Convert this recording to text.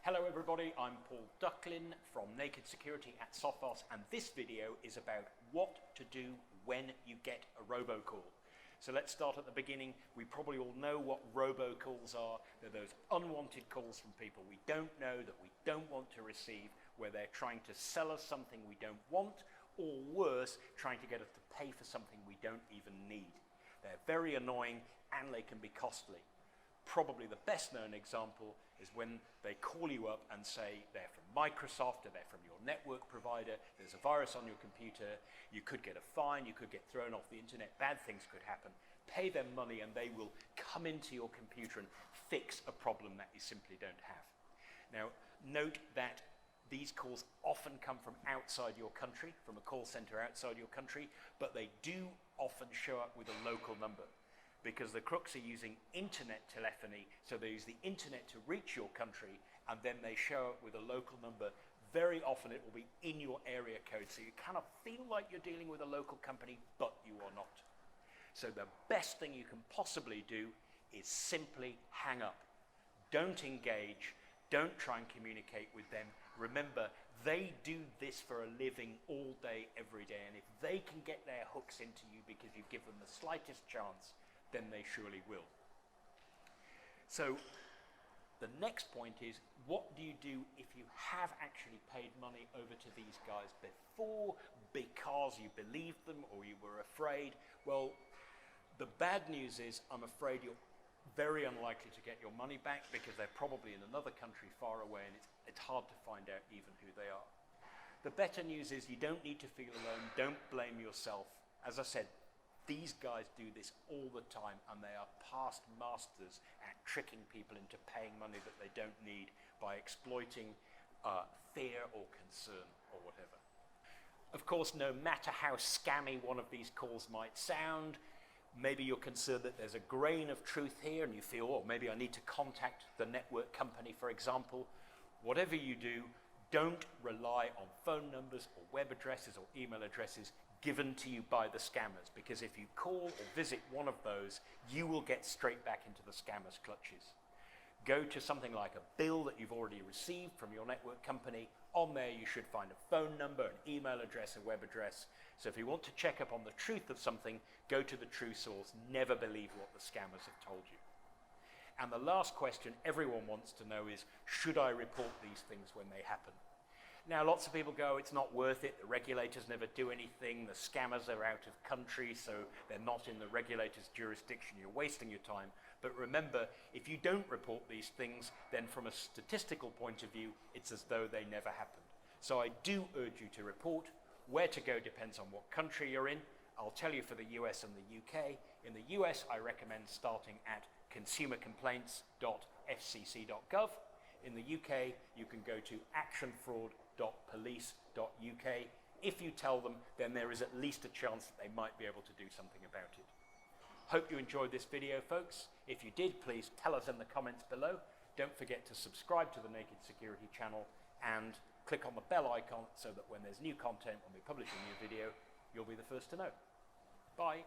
Hello everybody, I'm Paul Ducklin from Naked Security at Sophos, and this video is about what to do when you get a robocall. So let's start at the beginning. We probably all know what robocalls are. They're those unwanted calls from people we don't know, that we don't want to receive, where they're trying to sell us something we don't want, or worse, trying to get us to pay for something we don't even need. They're very annoying and they can be costly. Probably the best known example is when they call you up and say they're from Microsoft or they're from your network provider, there's a virus on your computer, you could get a fine, you could get thrown off the internet, bad things could happen. Pay them money and they will come into your computer and fix a problem that you simply don't have. Now, note that these calls often come from outside your country, from a call center outside your country, but they do often show up with a local number, because the crooks are using internet telephony, so they use the internet to reach your country, and then they show up with a local number. Very often it will be in your area code, so you kind of feel like you're dealing with a local company, but you are not. So the best thing you can possibly do is simply hang up. Don't engage, don't try and communicate with them. Remember, they do this for a living all day, every day, and if they can get their hooks into you because you give them the slightest chance, then they surely will. So the next point is, what do you do if you have actually paid money over to these guys before because you believed them or you were afraid? Well, the bad news is I'm afraid you're very unlikely to get your money back because they're probably in another country far away and it's hard to find out even who they are. The better news is you don't need to feel alone, don't blame yourself. As I said, these guys do this all the time and they are past masters at tricking people into paying money that they don't need by exploiting fear or concern or whatever. Of course, no matter how scammy one of these calls might sound, maybe you're concerned that there's a grain of truth here and you feel, oh, maybe I need to contact the network company, for example. Whatever you do, don't rely on phone numbers or web addresses or email addresses given to you by the scammers, because if you call or visit one of those, you will get straight back into the scammers' clutches. Go to something like a bill that you've already received from your network company. On there you should find a phone number, an email address, a web address. So if you want to check up on the truth of something, go to the true source. Never believe what the scammers have told you. And the last question everyone wants to know is, should I report these things when they happen? Now, lots of people go, it's not worth it, the regulators never do anything, the scammers are out of country, so they're not in the regulator's jurisdiction, you're wasting your time. But remember, if you don't report these things, then from a statistical point of view, it's as though they never happened. So I do urge you to report. Where to go depends on what country you're in. I'll tell you for the US and the UK. In the US, I recommend starting at consumercomplaints.fcc.gov. In the UK, you can go to actionfraud.police.uk. If you tell them, then there is at least a chance that they might be able to do something about it. Hope you enjoyed this video, folks. If you did, please tell us in the comments below. Don't forget to subscribe to the Naked Security channel and click on the bell icon so that when there's new content, when we publish a new video, you'll be the first to know. Bye.